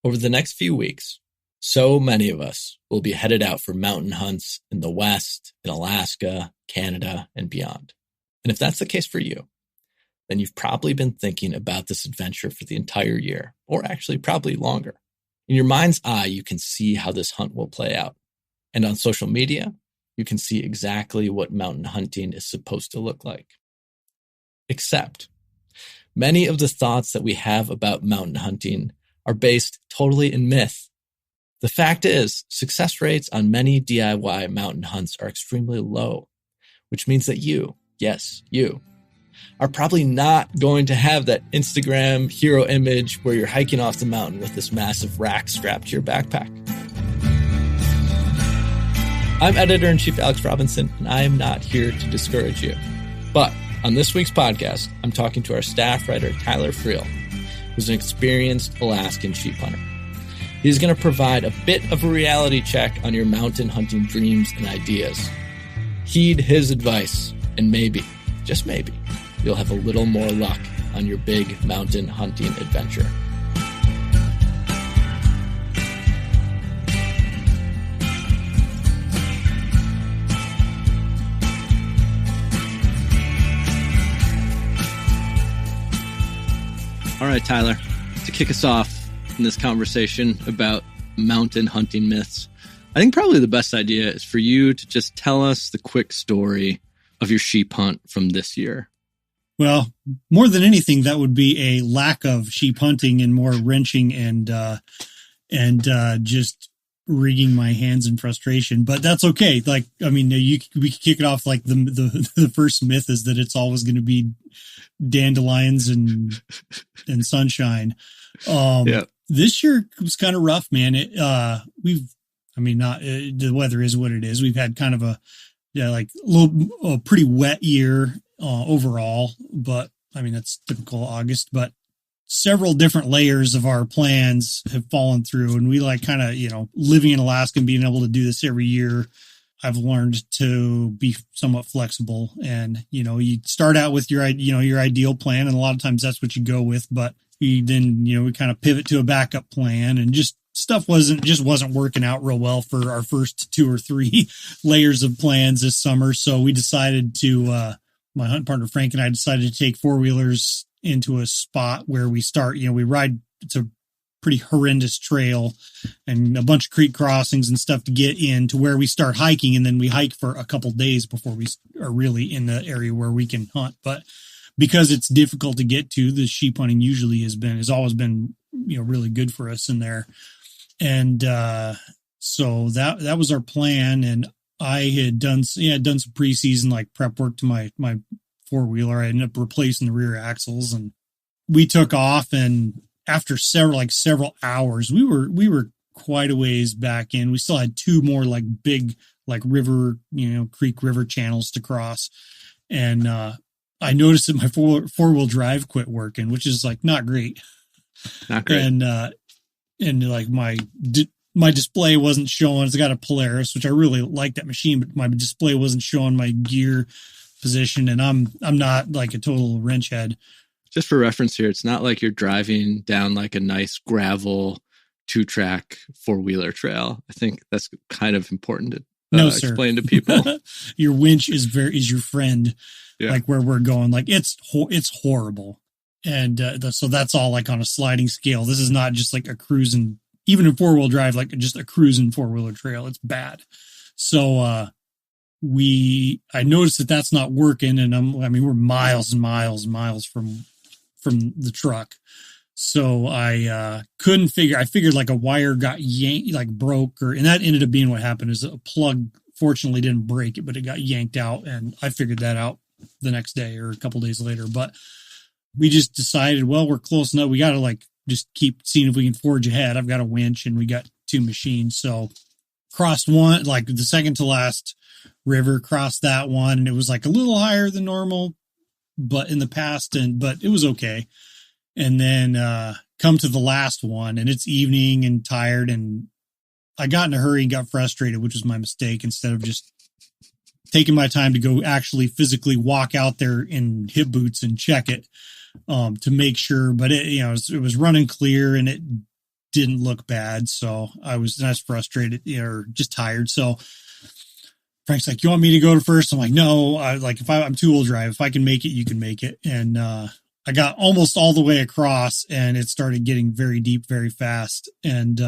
Over the next few weeks, so many of us will be headed out for mountain hunts in the West, in Alaska, Canada, and beyond. And if that's the case for you, then you've probably been thinking about this adventure for the entire year, or actually probably longer. In your mind's eye, you can see how this hunt will play out. And on social media, you can see exactly what mountain hunting is supposed to look like. Except, many of the thoughts that we have about mountain hunting are based totally in myth. The fact is, success rates on many DIY mountain hunts are extremely low, which means that you, yes, you, are probably not going to have that Instagram hero image where you're hiking off the mountain with this massive rack strapped to your backpack. I'm Editor-in-Chief Alex Robinson, and I am not here to discourage you. But on this week's podcast, I'm talking to our staff writer, Tyler Freel, who's an experienced Alaskan sheep hunter. He's going to provide a bit of a reality check on your mountain hunting dreams and ideas. Heed his advice, and maybe, just maybe, you'll have a little more luck on your big mountain hunting adventure. All right, Tyler, to kick us off in this conversation about mountain hunting myths, I think probably the best idea is for you to just tell us the quick story of your sheep hunt from this year. Well, more than anything, that would be a lack of sheep hunting and more wrenching and just wringing my hands in frustration. But that's okay. Like, I mean, we could kick it off like the first myth is that it's always going to be dandelions and sunshine. Yeah. This year was kind of rough, man. The weather is what it is. We've had kind of a pretty wet year overall, but I mean, that's typical August, but several different layers of our plans have fallen through, and we living in Alaska and being able to do this every year, I've learned to be somewhat flexible. And, you start out with your ideal plan, and a lot of times that's what you go with, but we kind of pivot to a backup plan, and just stuff wasn't working out real well for our first 2 or 3 layers of plans this summer. So we decided to, my hunt partner Frank and I decided to take 4-wheelers into a spot where we start. We ride, it's a pretty horrendous trail and a bunch of creek crossings and stuff to get in to where we start hiking. And then we hike for a couple days before we are really in the area where we can hunt. But because it's difficult to get to, the sheep hunting usually has always been, really good for us in there. And so that was our plan. And I had done some preseason like prep work to my 4-wheeler. I ended up replacing the rear axles, and we took off. And after several hours, we were quite a ways back in. We still had 2 more big river, creek river channels to cross. And I noticed that my four-wheel drive quit working, which is not great. Not great. And my display wasn't showing. It's got a Polaris, which I really like that machine, but my display wasn't showing my gear position. And I'm not a total wrench head. Just for reference here, it's not like you're driving down a nice gravel 2-track 4-wheeler trail. I think that's kind of important to explain to people. Your winch is your friend. Yeah. Where we're going, it's horrible. And so that's all on a sliding scale. This is not just a cruising, even in 4-wheel drive, just a cruising 4-wheeler trail. It's bad. So I noticed that that's not working, and we're miles and miles and miles from the truck. So I couldn't figure. I figured a wire got yanked, broke, and that ended up being what happened. Is a plug fortunately didn't break it, but it got yanked out, and I figured that out the next day or a couple days later. But we just decided, well, we're close enough. We got to just keep seeing if we can forge ahead. I've got a winch and we got 2 machines. So crossed one, the second to last river, crossed that one. And it was a little higher than normal, but in the past, but it was okay. And then come to the last one, and it's evening and tired. And I got in a hurry and got frustrated, which was my mistake. Instead of just taking my time to go actually physically walk out there in hip boots and check it to make sure. But it was running clear, and it didn't look bad. So I was frustrated or just tired. So Frank's like, you want me to go to first? I'm like, no, I'm two-wheel drive. If I can make it, you can make it. And, I got almost all the way across and it started getting very deep, very fast. And,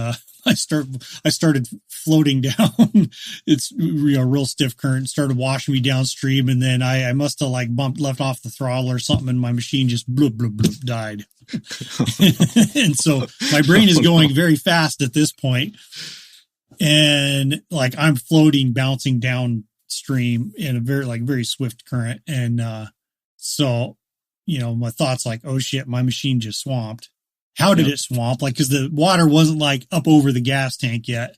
I started floating down. It's real stiff current, started washing me downstream. And then I must have left off the throttle or something. And my machine just bloop, bloop, bloop, died. And so my brain is going very fast at this point. And I'm floating, bouncing downstream in a very swift current. And, so, my thoughts oh shit, my machine just swamped. How did it swamp? Cause the water wasn't up over the gas tank yet.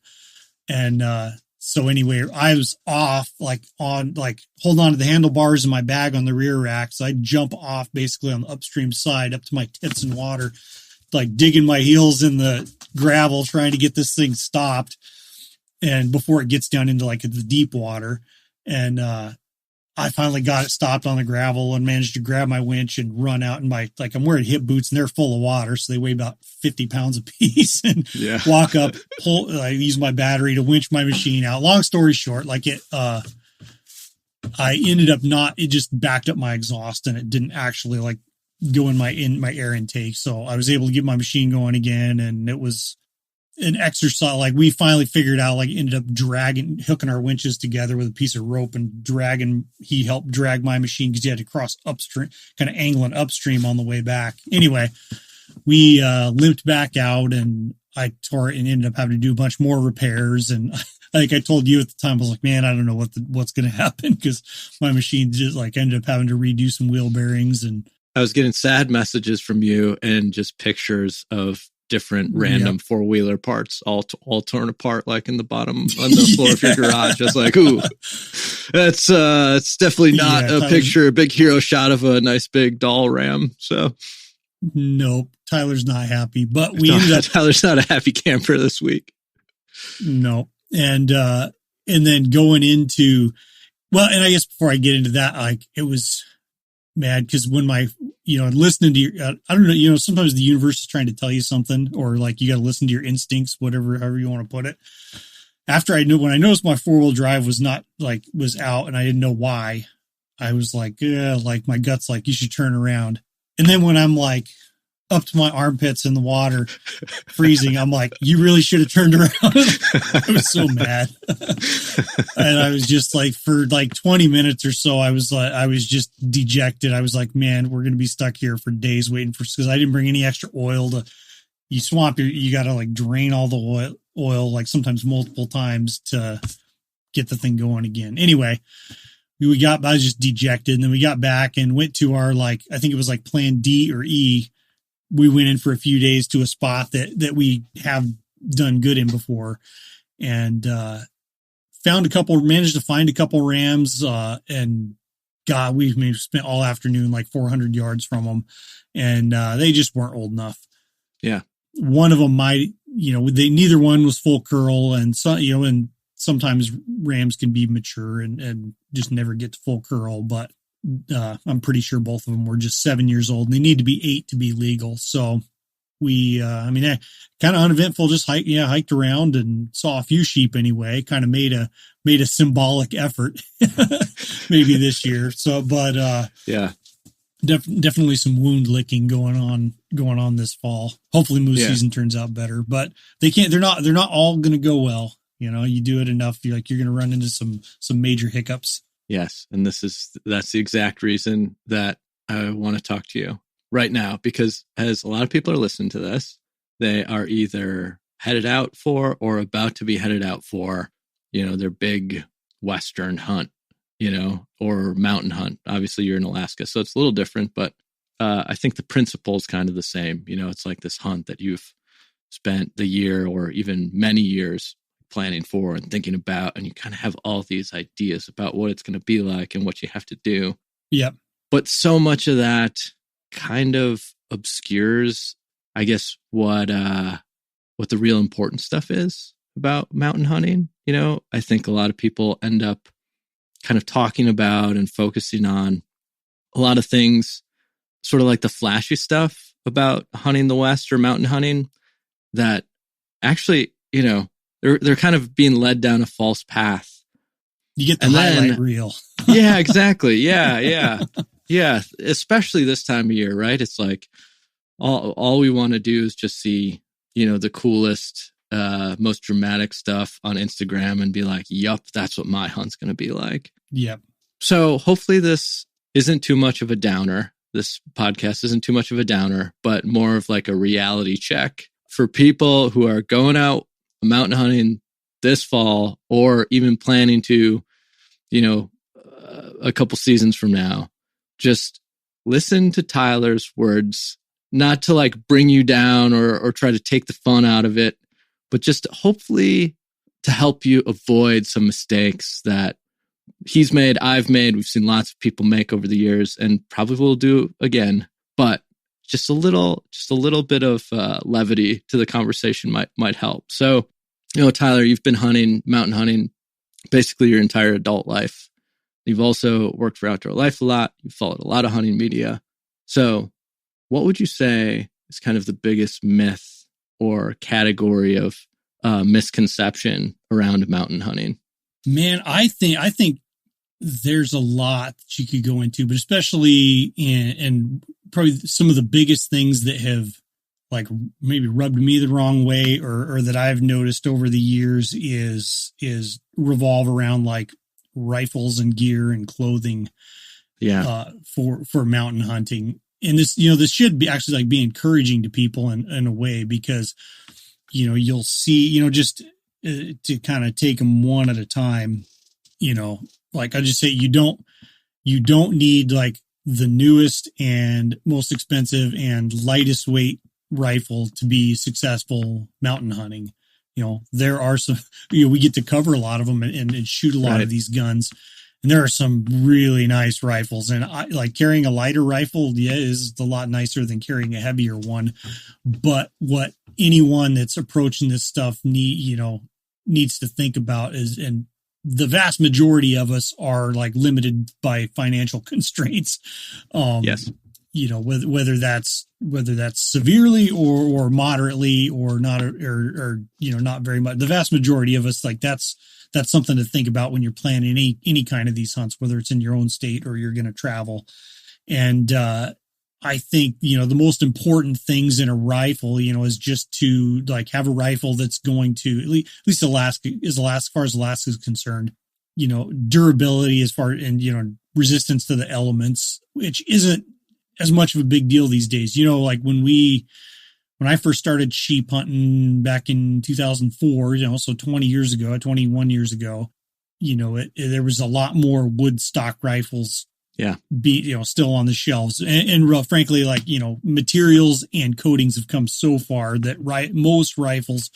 And, so anyway, I was off, hold on to the handlebars in my bag on the rear rack. So I jump off basically on the upstream side up to my tits in water, digging my heels in the gravel, trying to get this thing stopped. And before it gets down into the deep water. And, I finally got it stopped on the gravel and managed to grab my winch and run out in I'm wearing hip boots and they're full of water. So they weigh about 50 pounds a piece and walk up, I use my battery to winch my machine out. Long story short, I ended up it just backed up my exhaust and it didn't actually go in my air intake. So I was able to get my machine going again. And it was an exercise. We finally figured out, ended up hooking our winches together with a piece of rope and he helped drag my machine because he had to cross upstream, kind of angling upstream on the way back. Anyway, we limped back out and I tore it and ended up having to do a bunch more repairs. And I told you at the time, I was like, man, I don't know what's going to happen because my machine just ended up having to redo some wheel bearings. And I was getting sad messages from you and just pictures of different random four-wheeler parts all torn apart in the bottom on the floor of your garage. I was like, ooh, that's it's definitely not a picture, a big hero shot of a nice big doll ram. So nope, Tyler's not happy, but Tyler's not a happy camper this week. No. And then going into, and I guess before I get into that, it was mad because when listening to your, I don't know, sometimes the universe is trying to tell you something or you got to listen to your instincts, however you want to put it. When I noticed my 4-wheel drive was not was out and I didn't know why, I was my gut's you should turn around. And then when I'm up to my armpits in the water, freezing, I'm you really should have turned around. I was so mad. And I was just for 20 minutes or so, I was just dejected. I was man, we're going to be stuck here for days waiting because I didn't bring any extra oil you swamp, you got to drain all the oil, sometimes multiple times to get the thing going again. Anyway, I was just dejected. And then we got back and went to our, I think it was plan D or E. We went in for a few days to a spot that we have done good in before and, managed to find a couple rams, and we spent all afternoon, 400 yards from them and, they just weren't old enough. Yeah. One of them neither one was full curl and and sometimes rams can be mature and just never get to full curl, but I'm pretty sure both of them were just 7 years old and they need to be 8 to be legal. So we, kind of uneventful, just hiked around and saw a few sheep anyway, kind of made a symbolic effort maybe this year. So, but, definitely some wound licking going on this fall. Hopefully moose season turns out better, but they're not all going to go well. You do it enough, you're going to run into some major hiccups. Yes. And that's the exact reason that I want to talk to you right now, because as a lot of people are listening to this, they are either headed out for or about to be headed out for, their big Western hunt, or mountain hunt. Obviously you're in Alaska, so it's a little different, but I think the principle is kind of the same. It's this hunt that you've spent the year or even many years planning for and thinking about, and you kind of have all these ideas about what it's going to be like and what you have to do. Yep. But so much of that kind of obscures, I guess, what the real important stuff is about mountain hunting. I think a lot of people end up kind of talking about and focusing on a lot of things, sort of the flashy stuff about hunting the West or mountain hunting that actually, they're kind of being led down a false path. You get the highlight reel. Yeah, exactly. Yeah. Especially this time of year, right? It's like all we want to do is just see, the coolest, most dramatic stuff on Instagram and be like, yup, that's what my hunt's going to be like. Yep. So hopefully this isn't too much of a downer. This podcast isn't too much of a downer, but more of like a reality check for people who are going out mountain hunting this fall, or even planning to, a couple seasons from now. Just listen to Tyler's words, not to like bring you down or try to take the fun out of it, but just hopefully to help you avoid some mistakes that he's made, I've made, we've seen lots of people make over the years, and probably will do again. But just a little bit of levity to the conversation might help. So, Tyler, you've been mountain hunting, basically your entire adult life. You've also worked for Outdoor Life a lot. You've followed a lot of hunting media. So what would you say is kind of the biggest myth or category of misconception around mountain hunting? Man, I think there's a lot that you could go into, but especially in probably some of the biggest things that have like maybe rubbed me the wrong way or that I've noticed over the years is revolve around like rifles and gear and clothing. Yeah. For mountain hunting. And this should be actually like be encouraging to people in a way, because, you'll see, just to kind of take them one at a time, like I just say, you don't need like the newest and most expensive and lightest weight rifle to be successful mountain hunting. There are some, we get to cover a lot of them and shoot a lot of these guns. And there are some really nice rifles, and I like carrying a lighter rifle. Yeah, is a lot nicer than carrying a heavier one. But what anyone that's approaching this stuff needs to think about is, and the vast majority of us are like limited by financial constraints. Yes. Whether that's severely or moderately or not, or not very much. The vast majority of us, like that's something to think about when you're planning any kind of these hunts, whether it's in your own state or you're going to travel. And I think, the most important things in a rifle, is just to like have a rifle that's going to, at least as far as Alaska is concerned, durability and resistance to the elements, which isn't as much of a big deal these days. Like when I first started sheep hunting back in 2004, so 21 years ago, there was a lot more wood stock rifles. Yeah. Still on the shelves, and frankly, like, materials and coatings have come so far that most rifles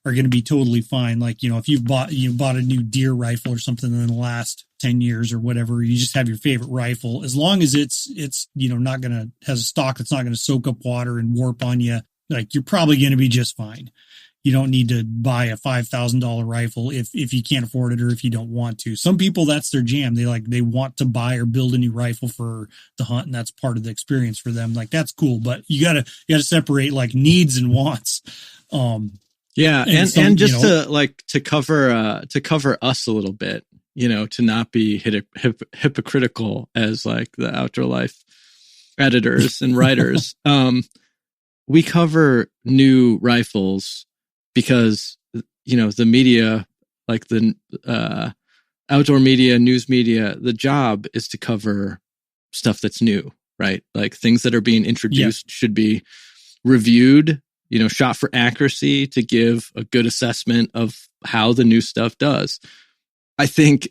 are going to be totally fine. Like, if you bought a new deer rifle or something in the last 10 years or whatever, you just have your favorite rifle, as long as it's not going to has a stock that's not going to soak up water and warp on you. Like, you're probably going to be just fine. You don't need to buy a $5,000 rifle if you can't afford it or if you don't want to. Some people, that's their jam. They want to buy or build a new rifle for the hunt, and that's part of the experience for them. Like, that's cool, but you gotta separate like needs and wants. Yeah, and just to cover us a little bit, to not be hypocritical as like the Outdoor Life editors and writers. We cover new rifles because, the media, like the outdoor media, news media, the job is to cover stuff that's new, right? Like things that are being introduced should be reviewed, shot for accuracy to give a good assessment of how the new stuff does. I think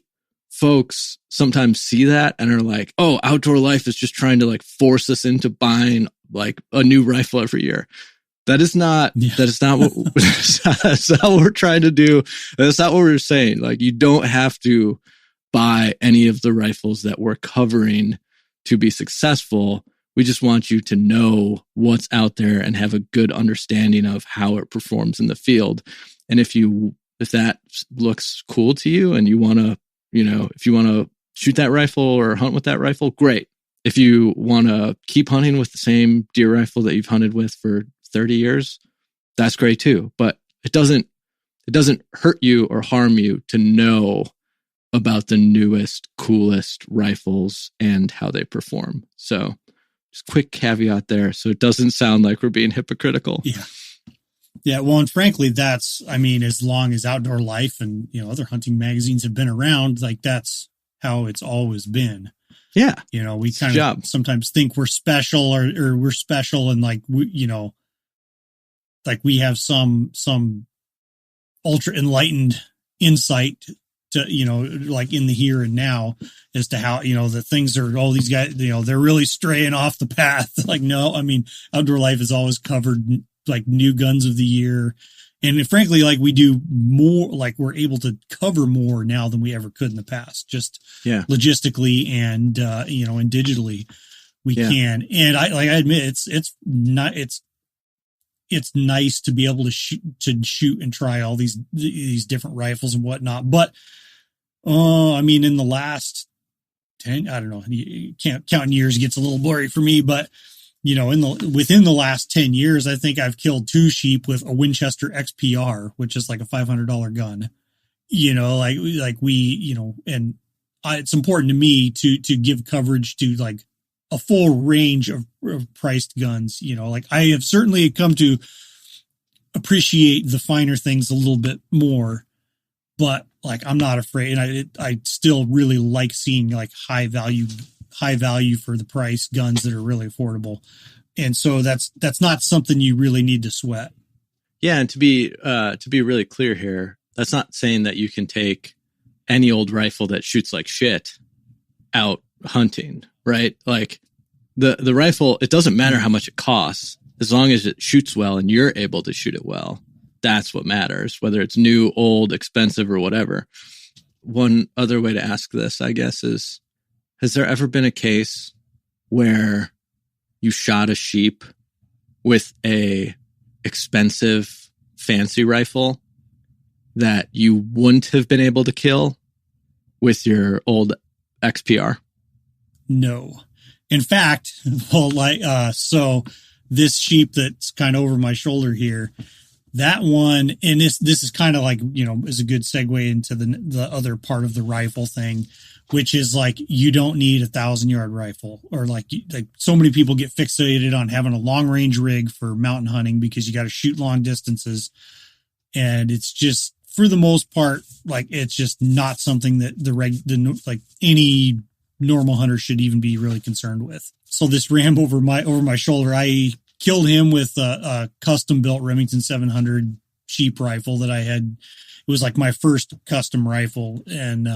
folks sometimes see that and are like, oh, Outdoor Life is just trying to like force us into buying like a new rifle every year. That's not what we're trying to do. That's not what we're saying. Like, you don't have to buy any of the rifles that we're covering to be successful. We just want you to know what's out there and have a good understanding of how it performs in the field. And if that looks cool to you and you want to, if you want to shoot that rifle or hunt with that rifle, great. If you want to keep hunting with the same deer rifle that you've hunted with for 30 years, that's great too. But it doesn't hurt you or harm you to know about the newest, coolest rifles and how they perform. So just quick caveat there. So it doesn't sound like we're being hypocritical. Yeah. Yeah. Well, and frankly, that's, I mean, as long as Outdoor Life and, other hunting magazines have been around, like that's how it's always been. Yeah. We kind of sometimes think we're special or we're special. And like, like we have some ultra enlightened insight to, like in the here and now as to how, the things are, these guys, they're really straying off the path. Like, no, I mean, Outdoor Life has always covered like new guns of the year. And frankly, like we do more, like we're able to cover more now than we ever could in the past, just logistically and, and digitally we can. And I admit it's nice to be able to shoot and try all these different rifles and whatnot. But, I mean, in the last 10, I don't know, you can't count years, gets a little blurry for me, but within the last 10 years, I think I've killed 2 sheep with a Winchester XPR, which is like a $500 gun, and it's important to me to give coverage to like a full range of priced guns. Like I have certainly come to appreciate the finer things a little bit more, but like I'm not afraid, and I still really like seeing like high value for the price guns that are really affordable, and so that's not something you really need to sweat. Yeah, and to be really clear here, that's not saying that you can take any old rifle that shoots like shit out hunting, right? Like the rifle, it doesn't matter how much it costs, as long as it shoots well and you're able to shoot it well. That's what matters, whether it's new, old, expensive, or whatever. One other way to ask this, I guess, is, has there ever been a case where you shot a sheep with a expensive, fancy rifle that you wouldn't have been able to kill with your old XPR? No. In fact, well, so this sheep that's kind of over my shoulder here, that one, and this is kind of like, is a good segue into the other part of the rifle thing, which is like, you don't need 1,000-yard rifle, or like so many people get fixated on having a long range rig for mountain hunting because you got to shoot long distances. And it's just, for the most part, like, it's just not something that like any normal hunter should even be really concerned with. So this ram over my shoulder, I killed him with a custom built Remington 700 sheep rifle that I had. It was like my first custom rifle. And,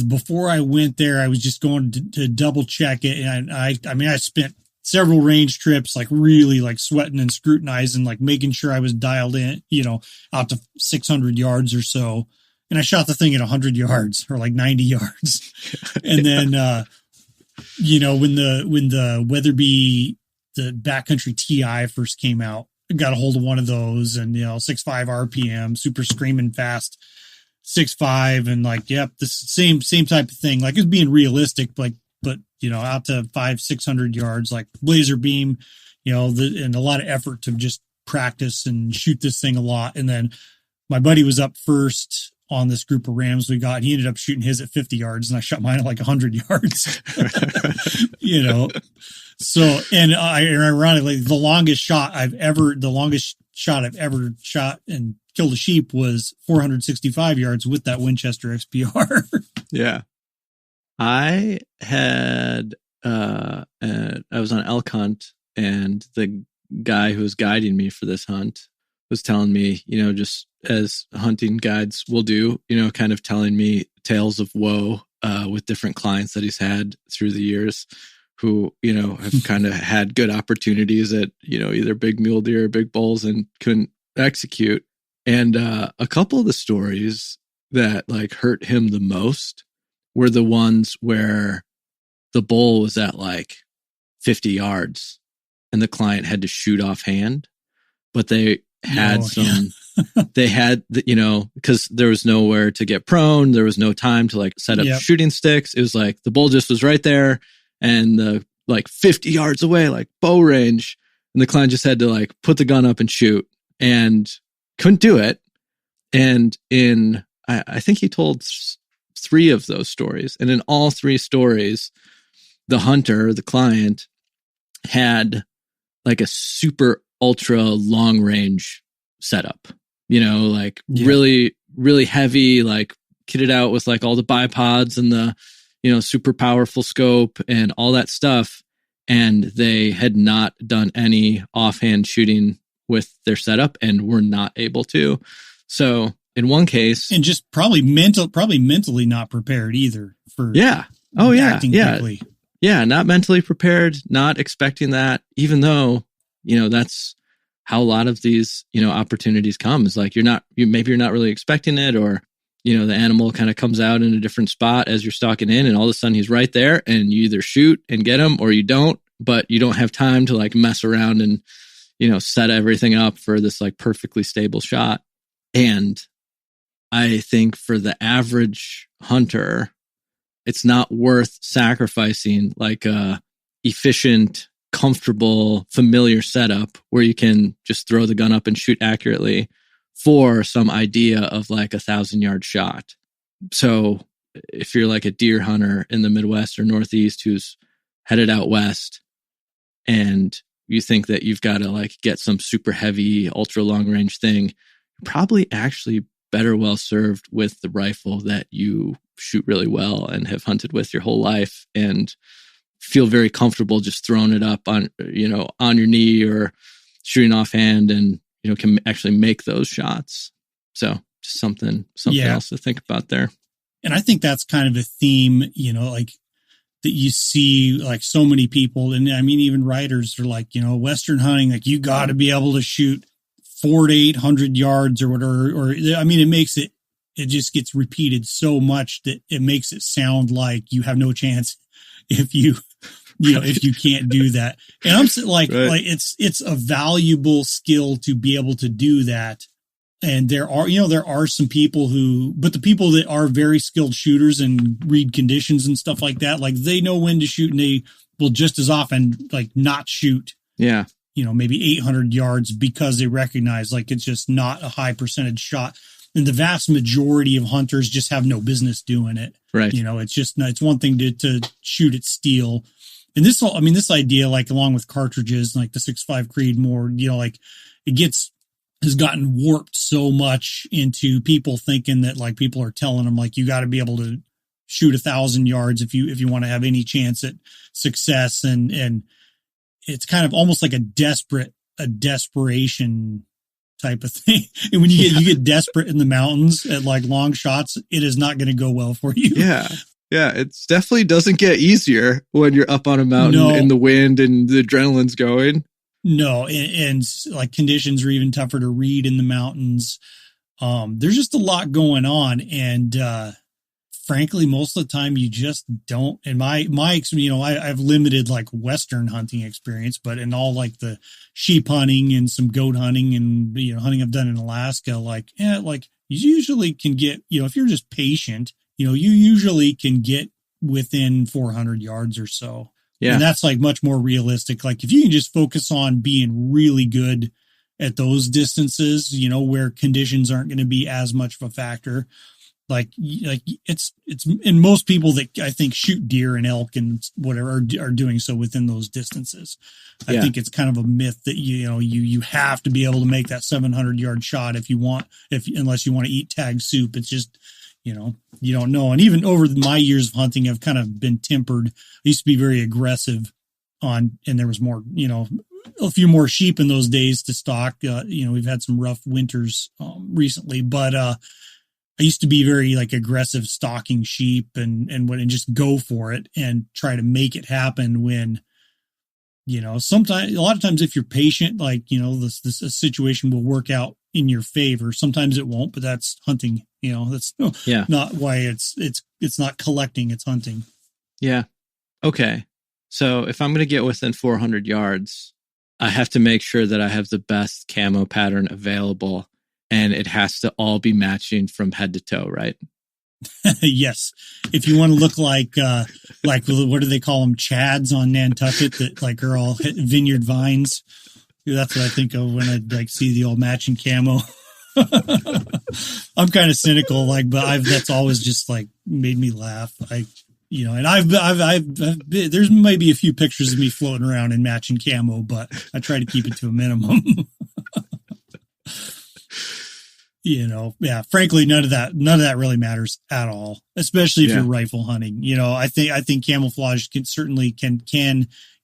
before I went there, I was just going to double check it. And I spent several range trips, like really like sweating and scrutinizing, like making sure I was dialed in, out to 600 yards or so. And I shot the thing at 100 yards or like 90 yards. And then, when the Weatherby, the backcountry TI first came out, I got a hold of one of those, and, 6.5 RPM, super screaming fast, 6.5, and like, yep, this same type of thing. Like, it's being realistic, but out to 500-600 yards, like laser beam, and a lot of effort to just practice and shoot this thing a lot. And then my buddy was up first on this group of rams we got. He ended up shooting his at 50 yards, and I shot mine at like 100 yards. So, and ironically, the longest shot I've ever shot and killed a sheep was 465 yards with that Winchester XPR. Yeah. I had, I was on an elk hunt, and the guy who was guiding me for this hunt was telling me, just as hunting guides will do, kind of telling me tales of woe, with different clients that he's had through the years who, have kind of had good opportunities at, either big mule deer or big bulls and couldn't execute. And, a couple of the stories that like hurt him the most were the ones where the bull was at like 50 yards and the client had to shoot offhand, but they had they had, because there was nowhere to get prone. There was no time to like set up shooting sticks. It was like the bull just was right there, and the like 50 yards away, like bow range. And the client just had to like put the gun up and shoot. And couldn't do it. And I think he told 3 of those stories. And in all 3 stories, the hunter, the client, had like a super ultra long range setup, like really, really heavy, like kitted out with like all the bipods and the, super powerful scope and all that stuff. And they had not done any offhand shooting with their setup and were not able to. So in one case, and just probably mentally not prepared either for acting quickly. Yeah, not mentally prepared, not expecting that, even though, that's how a lot of these, opportunities come. Is like maybe you're not really expecting it, or, the animal kind of comes out in a different spot as you're stalking in, and all of a sudden he's right there, and you either shoot and get him or you don't, but you don't have time to like mess around and, set everything up for this like perfectly stable shot. And I think for the average hunter, it's not worth sacrificing like a efficient, comfortable, familiar setup where you can just throw the gun up and shoot accurately for some idea of like 1,000-yard shot. So if you're like a deer hunter in the Midwest or Northeast who's headed out west and you think that you've got to like get some super heavy, ultra long range thing, you're probably actually better well served with the rifle that you shoot really well and have hunted with your whole life and feel very comfortable just throwing it up on your knee or shooting offhand and, can actually make those shots. So just something else to think about there. And I think that's kind of a theme, like that you see like so many people. And I mean, even writers are like, Western hunting, like you got to be able to shoot 400 to 800 yards or whatever. Or I mean, it just gets repeated so much that it makes it sound like you have no chance if you can't do that. And I'm like, right. Like it's a valuable skill to be able to do that. And there are some people but the people that are very skilled shooters and read conditions and stuff like that, like they know when to shoot and they will just as often like not shoot. Yeah. Maybe 800 yards because they recognize like it's just not a high percentage shot. And the vast majority of hunters just have no business doing it. Right. It's one thing to shoot at steel. And this idea, like along with cartridges, like the 6.5 Creedmoor, like has gotten warped so much into people thinking that like people are telling them like, you got to be able to shoot 1,000 yards if you want to have any chance at success. And it's kind of almost like a desperation type of thing. And when you get desperate in the mountains at like long shots, it is not going to go well for you. Yeah. Yeah. It definitely doesn't get easier when you're up on a mountain in the wind and the adrenaline's going. No. And like conditions are even tougher to read in the mountains. There's just a lot going on. And, frankly, most of the time you just don't. In my I've limited like Western hunting experience, but in all like the sheep hunting and some goat hunting and hunting I've done in Alaska, like you usually can get if you're just patient, you usually can get within 400 yards or so. Yeah, and that's like much more realistic. Like if you can just focus on being really good at those distances, where conditions aren't going to be as much of a factor. Like it's and most people that I think shoot deer and elk and whatever are doing so within those distances. I think it's kind of a myth that you have to be able to make that 700-yard shot unless you want to eat tag soup. It's just you don't know. And even over my years of hunting, I've kind of been tempered. I used to be very aggressive and there was more a few more sheep in those days to stalk. We've had some rough winters recently, but I used to be very like aggressive stalking sheep and just go for it and try to make it happen when, sometimes, a lot of times if you're patient, like, this situation will work out in your favor. Sometimes it won't, but that's hunting, that's not why it's not collecting, it's hunting. Yeah. Okay. So if I'm going to get within 400 yards, I have to make sure that I have the best camo pattern available. And it has to all be matching from head to toe, right? Yes. If you want to look like what do they call them? Chads on Nantucket that like are all vineyard vines. That's what I think of when I like see the old matching camo. I'm kind of cynical, like, but that's always just like made me laugh. And I've been, there's maybe a few pictures of me floating around in matching camo, but I try to keep it to a minimum. Frankly, none of that really matters at all, especially if you're rifle hunting. I think camouflage can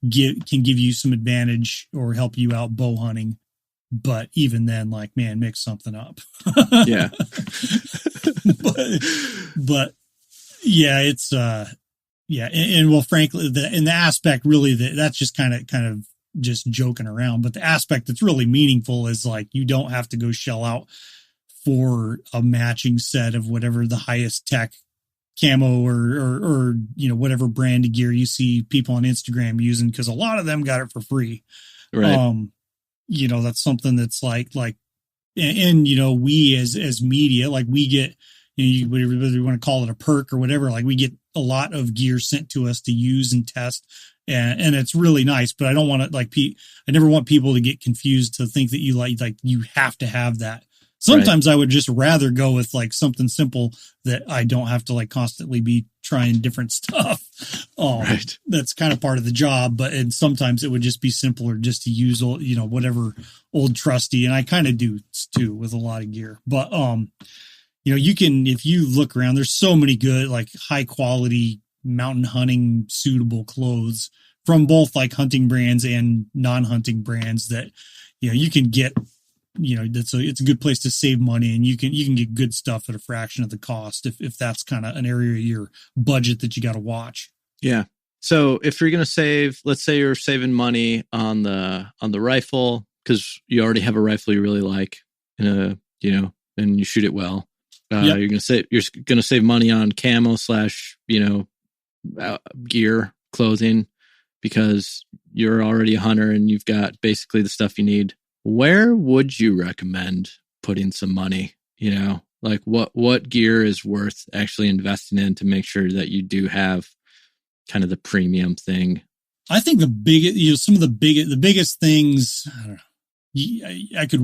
give you some advantage or help you out bow hunting. But even then, like, man, mix something up. Yeah. but yeah, it's, And well, frankly, the aspect really that's just kind of just joking around. But the aspect that's really meaningful is like, you don't have to go shell out for a matching set of whatever the highest tech camo or whatever brand of gear you see people on Instagram using, because a lot of them got it for free. Right. That's something that's like, and we as media, like, we get, whatever you want to call it, a perk or whatever, like, we get a lot of gear sent to us to use and test, and it's really nice. But I don't want to, like, I never want people to get confused to think that you you have to have that. Sometimes I would just rather go with like something simple that I don't have to like constantly be trying different stuff. That's kind of part of the job. And sometimes it would just be simpler just to use, whatever old trusty. And I kind of do too with a lot of gear. But, you can, if you look around, there's so many good, like, high quality mountain hunting suitable clothes from both like hunting brands and non-hunting brands that, you can get. It's a good place to save money, and you can get good stuff at a fraction of the cost if that's kind of an area of your budget that you got to watch. Yeah. So if you're going to save, let's say you're saving money on the rifle, because you already have a rifle you really like, and you shoot it well. You're going to save money on camo / gear, clothing, because you're already a hunter and you've got basically the stuff you need. Where would you recommend putting some money? Like, what gear is worth actually investing in to make sure that you do have kind of the premium thing? I think the biggest things, I don't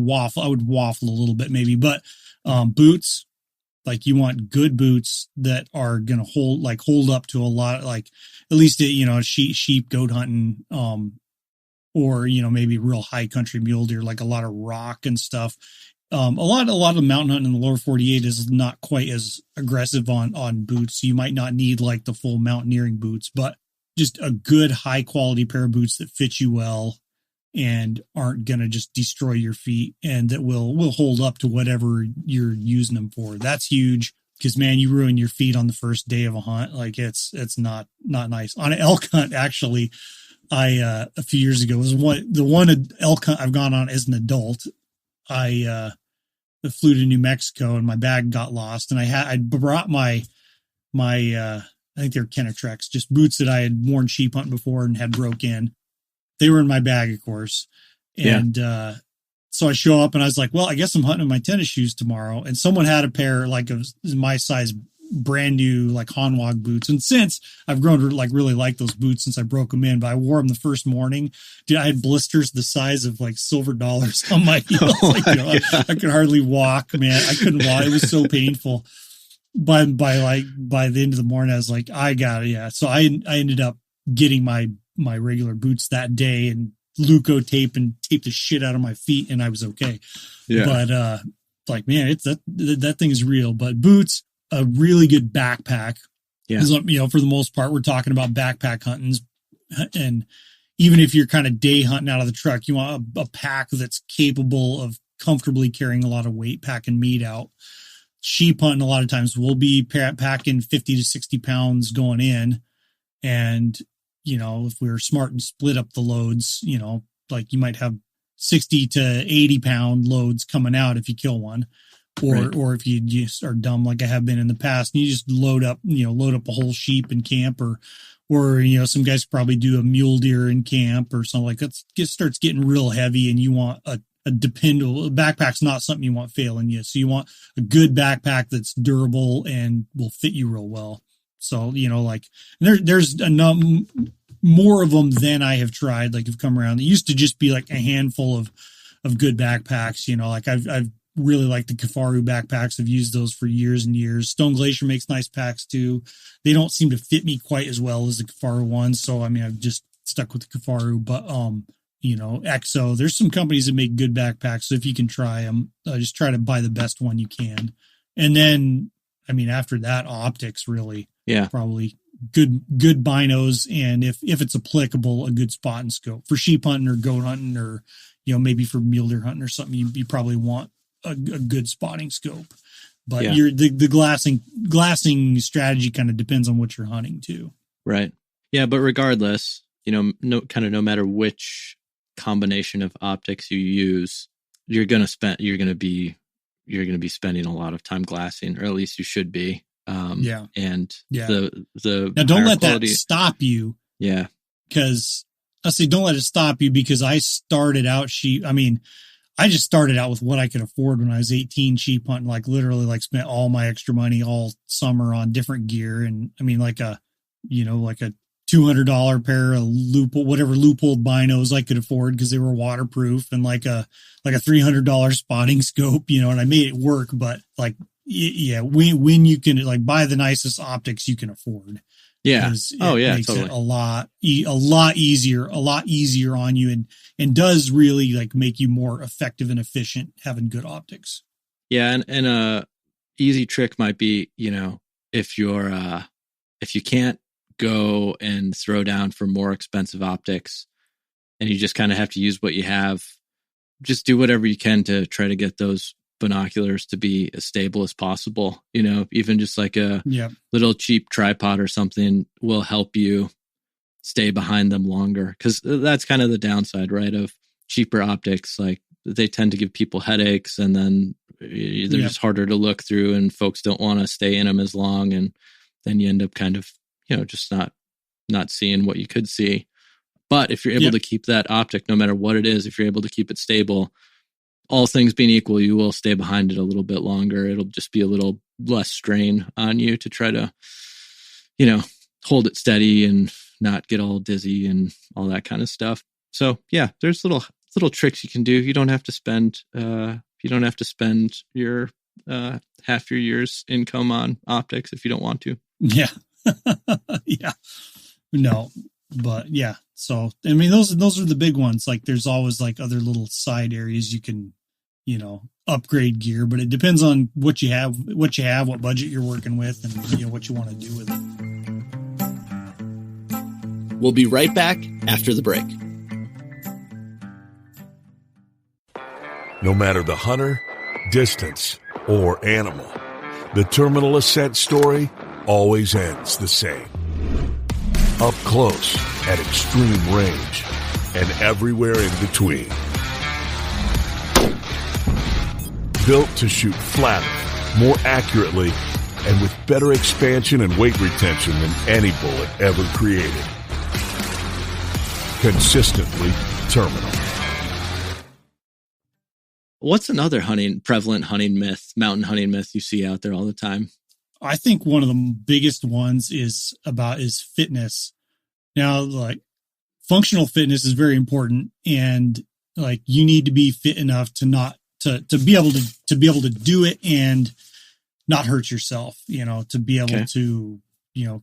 know, I would waffle a little bit maybe, but boots, like, you want good boots that are going to hold up to a lot, like, at least, sheep, goat hunting, or, maybe real high country mule deer, like a lot of rock and stuff. A lot of mountain hunting in the lower 48 is not quite as aggressive on boots. So you might not need like the full mountaineering boots, but just a good high quality pair of boots that fit you well and aren't going to just destroy your feet, and that will hold up to whatever you're using them for. That's huge, because, man, you ruin your feet on the first day of a hunt. Like, it's not nice. On an elk hunt, actually, a few years ago, was the one elk hunt I've gone on as an adult. I flew to New Mexico and my bag got lost, and I brought my I think they're Kenetrex, just boots that I had worn sheep hunting before and had broke in. They were in my bag, of course. And so I show up and I was like, well, I guess I'm hunting in my tennis shoes tomorrow. And someone had a pair like of my size, brand new, like Hanwag boots. And since I've grown to like really like those boots since I broke them in, but I wore them the first morning. Dude, I had blisters the size of like silver dollars on my heels. I could hardly walk, man. I couldn't walk. It was so painful. By the end of the morning, I was like, I got it. Yeah. So I ended up getting my regular boots that day and Luco tape the shit out of my feet, and I was okay. Yeah. But like, man, it's that thing is real. But boots, a really good backpack. Yeah. For the most part, we're talking about backpack hunting, and even if you're kind of day hunting out of the truck, you want a pack that's capable of comfortably carrying a lot of weight, packing meat out. Sheep hunting, a lot of times we'll be packing 50 to 60 pounds going in. And, if we're smart and split up the loads, like you might have 60 to 80 pound loads coming out if you kill one, or if you just are dumb, like I have been in the past, and you just load up a whole sheep in camp, or some guys probably do a mule deer in camp or something like that. It starts getting real heavy, and you want a dependable backpack's not something you want failing you. So you want a good backpack that's durable and will fit you real well. So, there's more of them than I have tried, like have come around. It used to just be like a handful of good backpacks, like I've really like the Kifaru backpacks. I've used those for years and years. Stone Glacier makes nice packs too. They don't seem to fit me quite as well as the Kifaru ones. So, I mean, I've just stuck with the Kifaru, but, Exo, there's some companies that make good backpacks. So if you can try them, just try to buy the best one you can. And then, I mean, after that, optics really, probably good binos. And if it's applicable, a good spot and scope for sheep hunting or goat hunting, or, maybe for mule deer hunting or something, you probably want a good spotting scope. But the glassing strategy kind of depends on what you're hunting too. Right. Yeah. But regardless, no matter which combination of optics you use, you're going to be spending a lot of time glassing, or at least you should be. The now don't let that stop you. Yeah. Because don't let it stop you, because I started out I just started out with what I could afford when I was 18, sheep hunting, like literally like spent all my extra money all summer on different gear. And I mean, like a $200 pair of loophole binos I could afford because they were waterproof, and like a $300 spotting scope, and I made it work. But like, when you can like buy the nicest optics you can afford. Yeah. Makes totally. It a lot easier on you, and does really like make you more effective and efficient having good optics. Yeah. And a easy trick might be, if you can't go and throw down for more expensive optics and you just kind of have to use what you have, just do whatever you can to try to get those binoculars to be as stable as possible. Even just like a little cheap tripod or something will help you stay behind them longer, because that's kind of the downside, right, of cheaper optics. Like, they tend to give people headaches, and then they're just harder to look through, and folks don't want to stay in them as long, and then you end up kind of just not seeing what you could see. But if you're able to keep that optic, no matter what it is, if you're able to keep it stable, all things being equal, you will stay behind it a little bit longer. It'll just be a little less strain on you to try to, hold it steady and not get all dizzy and all that kind of stuff. So there's little tricks you can do. You don't have to spend your half your year's income on optics if you don't want to. Yeah. No, but so I mean, those are the big ones. Like, there's always like other little side areas you can upgrade gear, but it depends on what you have, what budget you're working with, and what you want to do with it. We'll be right back after the break. No matter the hunter, distance, or animal, the Terminal Ascent story always ends the same. Up close, at extreme range, and everywhere in between. Built to shoot flatter, more accurately, and with better expansion and weight retention than any bullet ever created. Consistently Terminal. What's another prevalent hunting myth, mountain hunting myth you see out there all the time? I think one of the biggest ones is fitness. Now, like, functional fitness is very important, and like, you need to be fit enough to be able to do it and not hurt yourself, to be able to,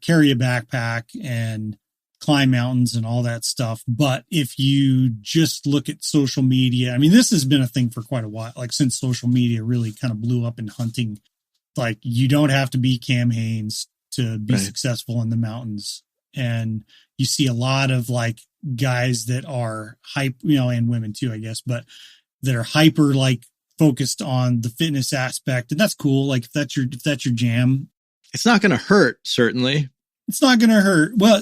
carry a backpack and climb mountains and all that stuff. But if you just look at social media, I mean, this has been a thing for quite a while, like since social media really kind of blew up in hunting. Like, you don't have to be Cam Hanes to be successful in the mountains. And you see a lot of like guys that are hype, and women too, I guess, but that are hyper like focused on the fitness aspect. And that's cool. Like, if that's your jam, it's not going to hurt. Certainly. It's not going to hurt. Well,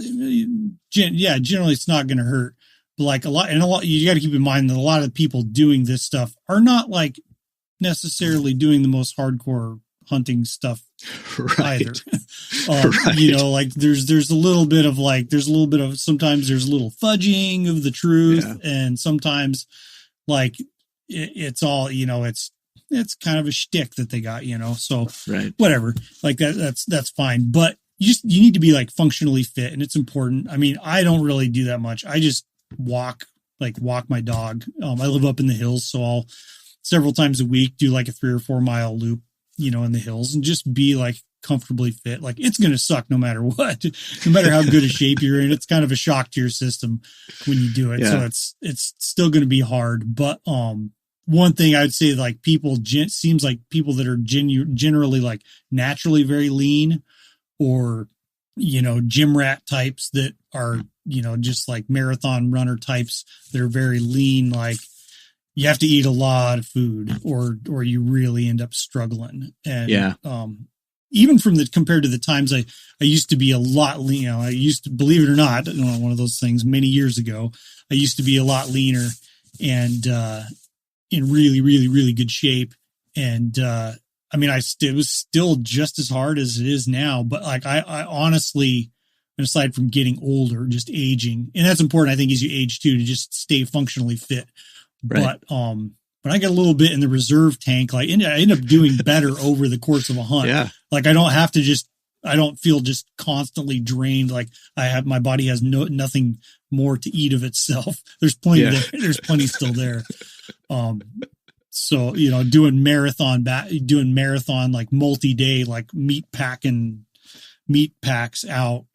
generally it's not going to hurt. But like a lot, you got to keep in mind that a lot of the people doing this stuff are not like necessarily doing the most hardcore hunting stuff either. Like there's a little bit of sometimes there's a little fudging of the truth, and sometimes like it's all, it's kind of a shtick that they got, so whatever, like that's fine. But you need to be like functionally fit, and it's important. I mean, I don't really do that much. I just walk my dog. I live up in the hills, so several times a week, do like a 3 or 4 mile loop, in the hills, and just be like comfortably fit. Like, it's going to suck no matter what, no matter how good a shape you're in. It's kind of a shock to your system when you do it. Yeah. So it's still going to be hard. But, one thing I would say, like, seems like people that are generally like naturally very lean, or, gym rat types that are, just like marathon runner types that are very lean, like, you have to eat a lot of food or you really end up struggling. And, even compared to the times I used to be a lot lean, I used to, believe it or not, one of those things many years ago, I used to be a lot leaner and, in really, really, really good shape. And, it was still just as hard as it is now, but like, I honestly, aside from getting older, just aging, and that's important, I think, as you age too, to just stay functionally fit. Right. But I got a little bit in the reserve tank, like, and I end up doing better over the course of a hunt. Yeah. Like, I don't feel just constantly drained. Like, my body has nothing more to eat of itself. There's plenty there. There's plenty still there. So, doing marathon, like multi-day, like meat packs out.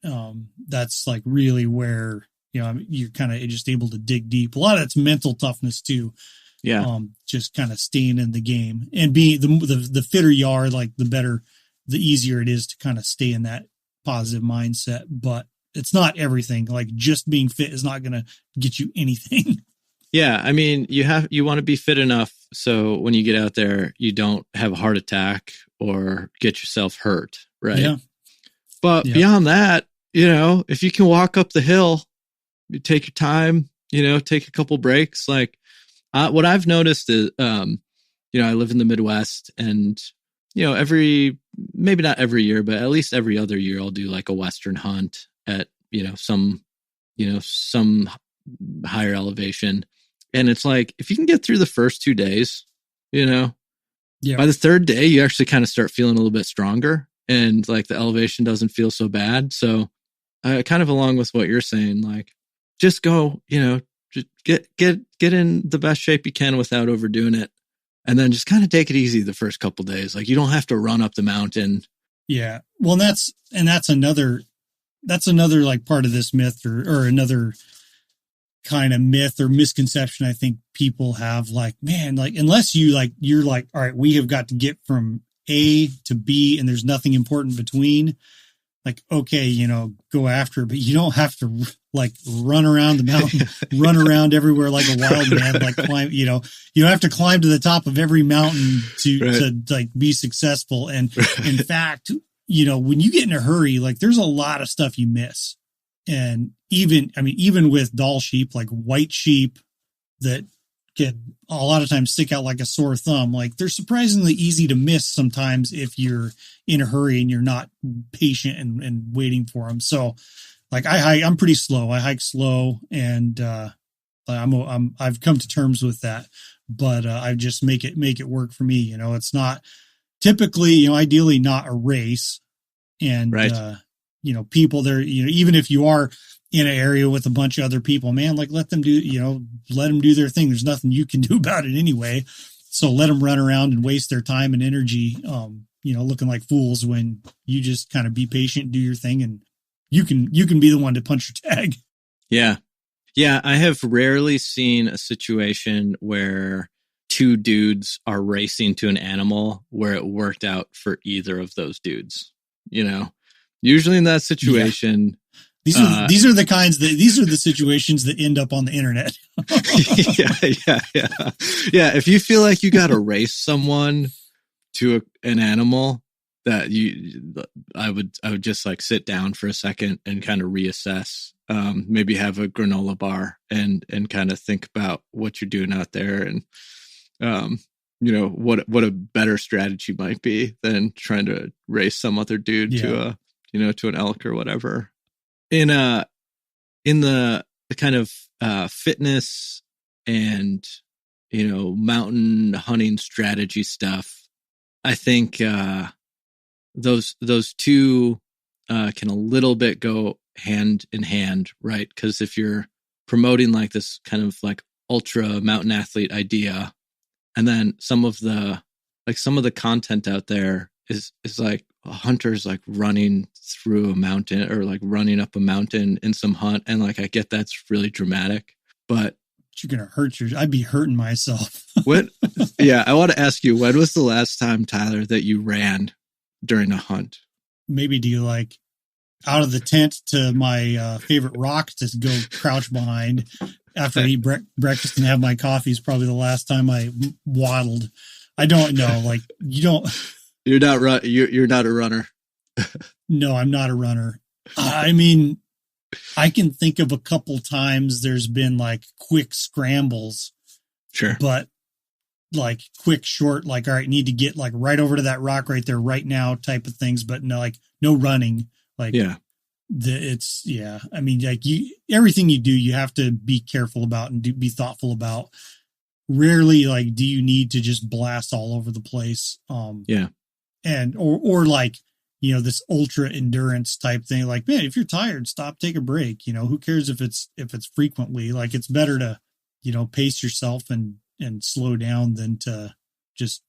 That's like really where, you're kind of just able to dig deep. A lot of it's mental toughness too. Yeah. Just kind of staying in the game, and being the fitter you are, like the easier it is to kind of stay in that positive mindset. But it's not everything. Like, just being fit is not going to get you anything. Yeah. I mean, you want to be fit enough so when you get out there, you don't have a heart attack or get yourself hurt. Right. Yeah. But beyond that, if you can walk up the hill, you take your time, take a couple breaks. Like, what I've noticed is, I live in the Midwest, and, maybe not every year, but at least every other year, I'll do like a Western hunt at, some higher elevation. And it's like, if you can get through the first 2 days, by the third day, you actually kind of start feeling a little bit stronger, and like the elevation doesn't feel so bad. So kind of along with what you're saying, like, just go, just get in the best shape you can without overdoing it. And then just kind of take it easy the first couple of days. Like, you don't have to run up the mountain. Yeah. Well, that's another like part of this myth, or another kind of myth or misconception I think people have. Like, man, like, unless you're like, all right, we have got to get from A to B and there's nothing important between. Like, okay, go after it, but you don't have to like run around the mountain, run around everywhere like a wild man, like climb, you don't have to climb to the top of every mountain to like be successful. And in fact, when you get in a hurry, like, there's a lot of stuff you miss. And even with doll sheep, like white sheep that can a lot of times stick out like a sore thumb, like, they're surprisingly easy to miss sometimes if you're in a hurry and you're not patient and waiting for them. So, like, I'm pretty slow. I hike slow, and I've come to terms with that, but I just make it work for me. It's not typically, ideally not a race, and right. People there, even if you are in an area with a bunch of other people, man, like, let them do their thing. There's nothing you can do about it anyway. So let them run around and waste their time and energy, looking like fools, when you just kind of be patient, do your thing, and you can be the one to punch your tag. Yeah. Yeah. I have rarely seen a situation where two dudes are racing to an animal where it worked out for either of those dudes. Usually in that situation, these are the situations that end up on the internet. Yeah. If you feel like you got to race someone to an animal, that I would just like sit down for a second and kind of reassess. Maybe have a granola bar and kind of think about what you're doing out there, and what a better strategy might be than trying to race some other dude to an elk or whatever. In the kind of fitness and mountain hunting strategy stuff, I think those two can a little bit go hand in hand, right? Because if you're promoting like this kind of like ultra mountain athlete idea, And then some of the content out there is like hunters like running through a mountain or like running up a mountain in some hunt. And like, I get that's really dramatic, but you're going to hurt I'd be hurting myself. Yeah. I want to ask you, when was the last time, Tyler, that you ran during a hunt? Maybe do you like out of the tent to my favorite rock to go crouch behind after I eat breakfast and have my coffee is probably the last time I waddled. I don't know. Like You're not a runner. No, I'm not a runner. I mean, I can think of a couple times there's been like quick scrambles. Sure. But like quick, short, like, all right, need to get like right over to that rock right there right now type of things, but no, like no running. Like, yeah, I mean, like everything you do, you have to be careful about and be thoughtful about. Rarely, like, do you need to just blast all over the place? Or like, you know, this ultra endurance type thing. Like, man, if you're tired, stop, take a break. You know, who cares if it's frequently? Like, it's better to, you know, pace yourself and slow down than to just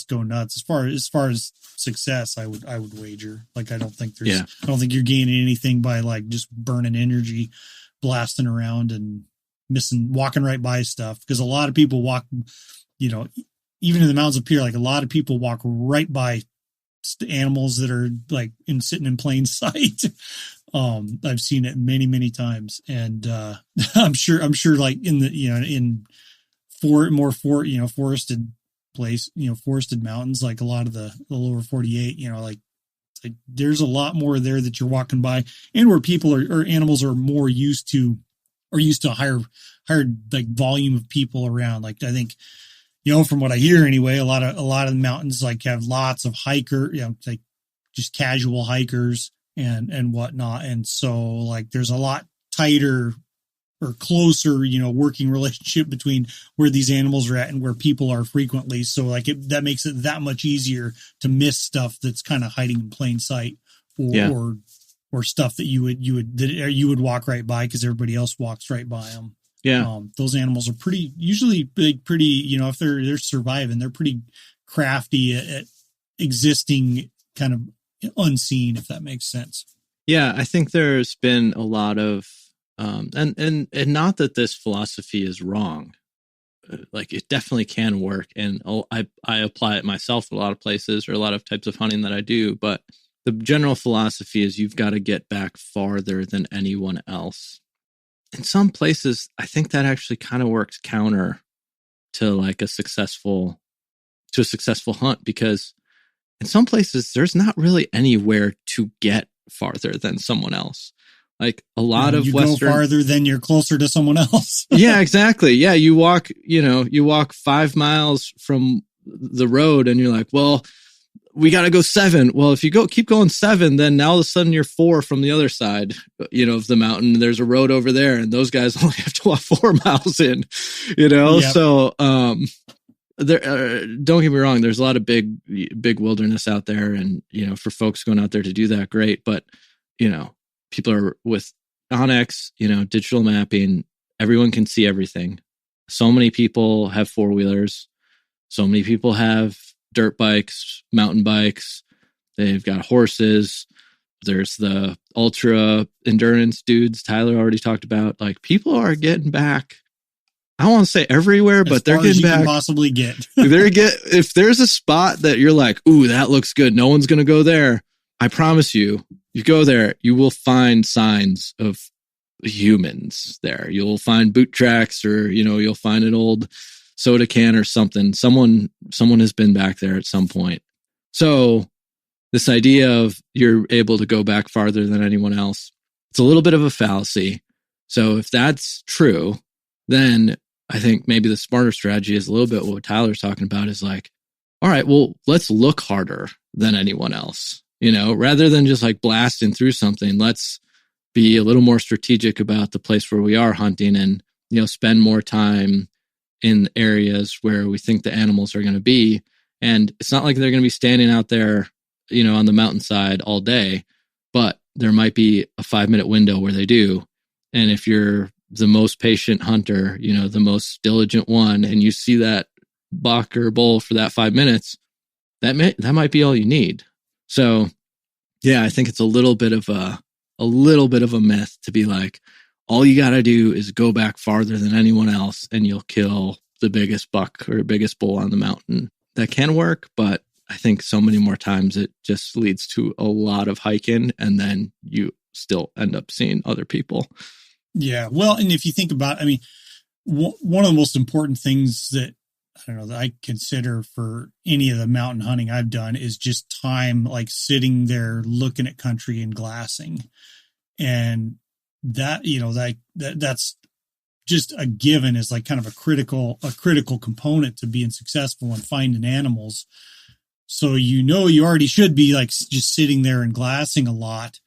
go nuts. As far as success, I would wager. Like, I don't think you're gaining anything by like just burning energy, blasting around and walking right by stuff. Because a lot of people walk, you know, even in the mountains up here, like a lot of people walk right by animals that are like sitting in plain sight. I've seen it many, many times. And, I'm sure like in the, you know, in forested place, you know, forested mountains, like a lot of the lower 48, you know, like there's a lot more there that you're walking by, and where people or animals are more used to a higher like volume of people around. Like, I think, you know, from what I hear anyway, a lot of the mountains like have lots of like just casual hikers and whatnot. And so like there's a lot tighter or closer, you know, working relationship between where these animals are at and where people are frequently. So like that makes it that much easier to miss stuff that's kind of hiding in plain sight or stuff that you would walk right by because everybody else walks right by them. Yeah. Those animals are usually pretty, you know, if they're surviving, they're pretty crafty at existing kind of unseen, if that makes sense. Yeah. I think there's been a lot of, and not that this philosophy is wrong. Like, it definitely can work. And I apply it myself in a lot of places or a lot of types of hunting that I do, but the general philosophy is you've got to get back farther than anyone else. In some places, I think that actually kind of works counter to like a successful hunt, because in some places there's not really anywhere to get farther than someone else. Like a lot of Western, go farther than you're closer to someone else. Yeah, exactly. Yeah. You walk 5 miles from the road and you're like, well, we got to go 7. Well, if you keep going 7, then now all of a sudden you're 4 from the other side, you know, of the mountain. There's a road over there and those guys only have to walk 4 miles in, you know? Yep. So, there, don't get me wrong. There's a lot of big wilderness out there, and, you know, for folks going out there to do that, great. But, you know, people are with Onyx, you know, digital mapping, everyone can see everything. So many people have 4-wheelers. So many people have dirt bikes, mountain bikes. They've got horses. There's the ultra endurance dudes Tyler already talked about. Like, people are getting back. I don't want to say everywhere, but they're getting back. Possibly get. If there's a spot that you're like, ooh, that looks good, no one's going to go there. I promise you, you go there, you will find signs of humans there. You'll find boot tracks, or, you know, you'll find an old soda can or something. Someone has been back there at some point. So this idea of you're able to go back farther than anyone else, it's a little bit of a fallacy. So if that's true, then I think maybe the smarter strategy is a little bit what Tyler's talking about, is like, all right, well, let's look harder than anyone else, you know, rather than just like blasting through something. Let's be a little more strategic about the place where we are hunting, and, you know, spend more time in areas where we think the animals are going to be. And it's not like they're going to be standing out there, you know, on the mountainside all day, but there might be a 5-minute window where they do. And if you're the most patient hunter, you know, the most diligent one, and you see that buck or bull for that 5 minutes, that might be all you need. So yeah, I think it's a little bit of a myth to be like, all you got to do is go back farther than anyone else and you'll kill the biggest buck or biggest bull on the mountain. That can work, but I think so many more times it just leads to a lot of hiking, and then you still end up seeing other people. Yeah. Well, and if you think about, I mean, one of the most important things that I consider for any of the mountain hunting I've done is just time, like sitting there looking at country and glassing. And that, that's just a given, is like kind of a critical component to being successful in finding animals. So, you already should be like just sitting there and glassing a lot,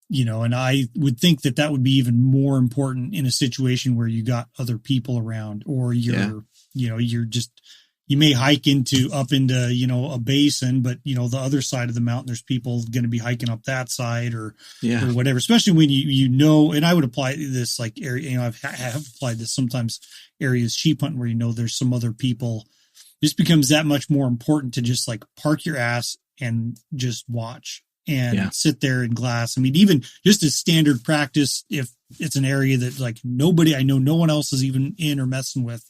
and I would think that would be even more important in a situation where you got other people around, or you may hike up into, a basin, but the other side of the mountain, there's people going to be hiking up that side or whatever, especially when and I would apply this like area, I have applied this sometimes areas sheep hunting where, there's some other people. This becomes that much more important to just like park your ass and just watch and sit there and glass. I mean, even just as standard practice, if it's an area that like I know no one else is even in or messing with,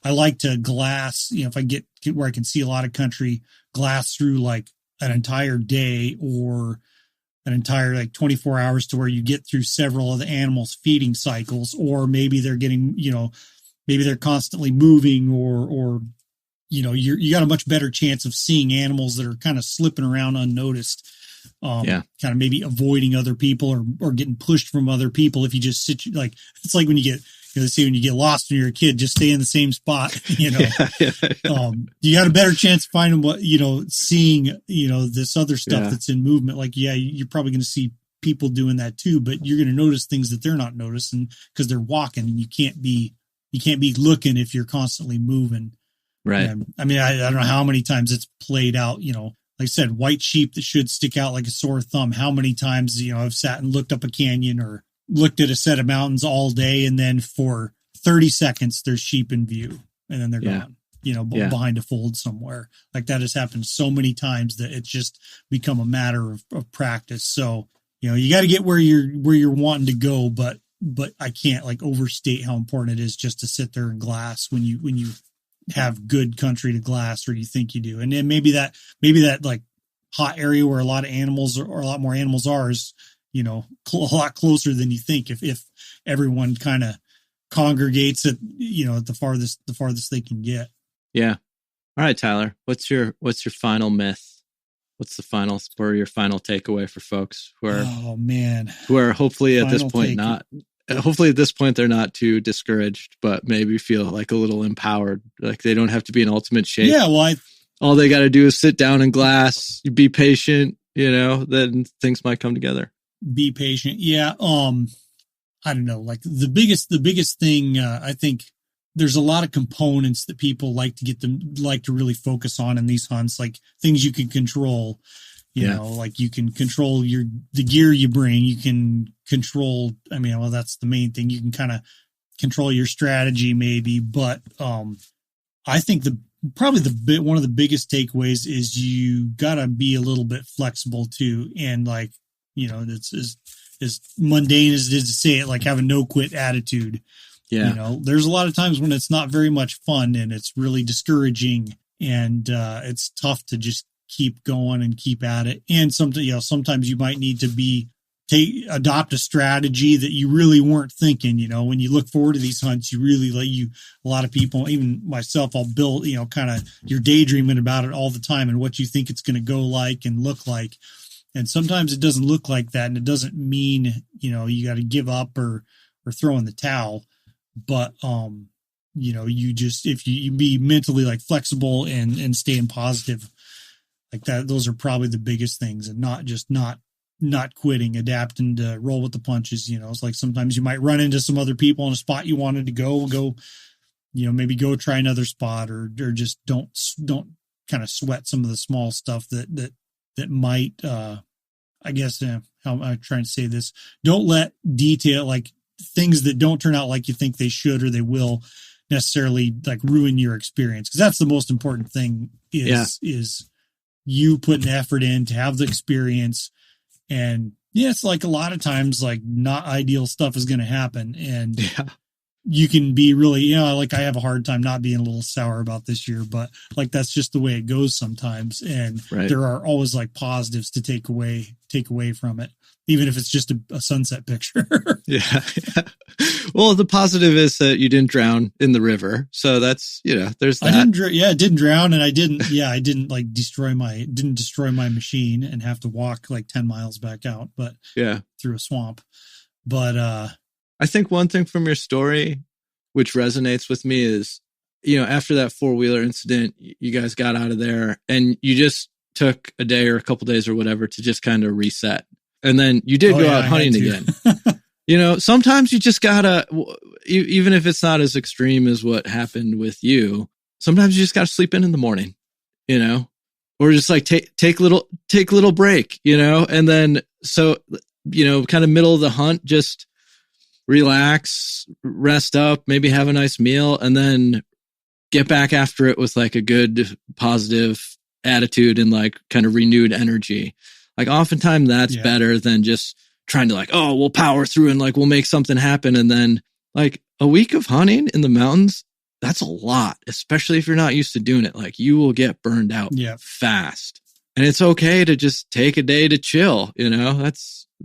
I like to glass, if I get where I can see a lot of country, glass through like an entire day or an entire like 24 hours to where you get through several of the animals' feeding cycles, or maybe they're getting, maybe they're constantly moving or you got a much better chance of seeing animals that are kind of slipping around unnoticed, kind of maybe avoiding other people or getting pushed from other people. If you just sit, like, it's like when you get, they say when you get lost when you're a kid, just stay in the same spot, you got a better chance of finding seeing, this other stuff that's in movement. Like, you're probably going to see people doing that too, but you're going to notice things that they're not noticing because they're walking, and you can't be looking if you're constantly moving. Right. I mean, I don't know how many times it's played out, like I said, white sheep that should stick out like a sore thumb. How many times, I've sat and looked up a canyon or looked at a set of mountains all day, and then for 30 seconds, there's sheep in view, and then they're gone, behind a fold somewhere. Like that has happened so many times that it's just become a matter of practice. So, you got to get where you're wanting to go, but I can't like overstate how important it is just to sit there and glass when you have good country to glass, or you think you do. And then maybe that like hot area where a lot of animals or a lot more animals are is, a lot closer than you think. If everyone kind of congregates at, at the farthest they can get. Yeah. All right, Tyler, what's your final myth? What's your final takeaway for folks who are hopefully at this point hopefully at this point they're not too discouraged, but maybe feel like a little empowered, like they don't have to be in ultimate shape. Yeah, well, all they got to do is sit down and glass, be patient, then things might come together. Be patient. Yeah. I don't know. Like the biggest thing, I think there's a lot of components that people like to really focus on in these hunts, like things you can control. Like you can control the gear you bring. You can control, that's the main thing. You can kind of control your strategy maybe, but, I think probably one of the biggest takeaways is you gotta be a little bit flexible too. And like, it's as mundane as it is to say it, like have a no quit attitude. Yeah. There's a lot of times when it's not very much fun and it's really discouraging, and, it's tough to just keep going and keep at it. And sometimes you might need to adopt a strategy that you really weren't thinking, when you look forward to these hunts, you really a lot of people, even myself, I'll build, kind of you're daydreaming about it all the time and what you think it's going to go like and look like. And sometimes it doesn't look like that. And it doesn't mean, you got to give up or throw in the towel, but, you just, if you be mentally like flexible and staying positive like that, those are probably the biggest things, and not just not quitting, adapting to roll with the punches. It's like sometimes you might run into some other people in a spot you wanted to go, maybe go try another spot, or just don't kind of sweat some of the small stuff that might, I guess, how am I trying to say this? Don't let detail, like things that don't turn out like you think they should or they will, necessarily like ruin your experience. Cause that's the most important thing is you putting effort in to have the experience. And yeah, it's like a lot of times, like not ideal stuff is going to happen. And you can be really, you know, like I have a hard time not being a little sour about this year, but like, that's just the way it goes sometimes. And there are always like positives to take away from it, even if it's just a sunset picture. Yeah. Well, the positive is that you didn't drown in the river. So that's, you know, there's that. I didn't drown, and I didn't like destroy my machine and have to walk like 10 miles back out, but through a swamp. But, I think one thing from your story, which resonates with me is, you know, after that 4-wheeler incident, you guys got out of there and you just took a day or a couple days or whatever to just kind of reset. And then you did go out hunting again. You know, sometimes you just gotta, even if it's not as extreme as what happened with you, sometimes you just gotta sleep in the morning, you know, or just like take little break, you know, and then, so, you know, kind of middle of the hunt, just relax, rest up, maybe have a nice meal, and then get back after it with like a good positive attitude and like kind of renewed energy. Like oftentimes that's better than just trying to like, oh, we'll power through and like, we'll make something happen. And then like a week of hunting in the mountains, that's a lot, especially if you're not used to doing it. Like you will get burned out fast, and it's okay to just take a day to chill. You know,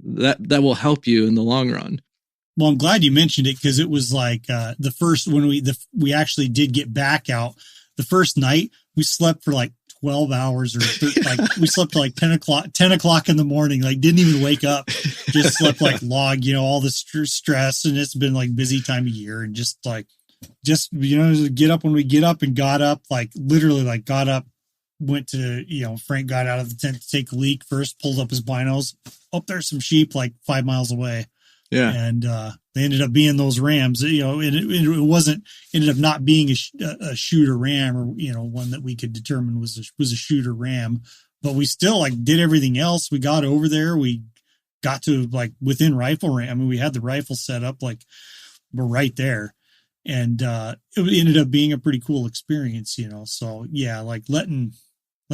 that will help you in the long run. Well, I'm glad you mentioned it, because it was like the first, when we actually did get back out, the first night we slept for like 12 hours or like we slept till like 10 o'clock in the morning, like didn't even wake up, just slept like log, you know, all the stress. And it's been like busy time of year, and just, you know, get up when we get up, and got up, like literally like got up, went to, you know, Frank got out of the tent to take a leak first, pulled up his binos. Oh, there's some sheep like 5 miles away. Yeah. And they ended up being those rams, you know, and it ended up not being a shooter ram, or, you know, one that we could determine was a shooter ram, but we still like did everything else. We got over there. We got to like within rifle range. I mean, we had the rifle set up, like we're right there. And it ended up being a pretty cool experience, you know? So yeah, like letting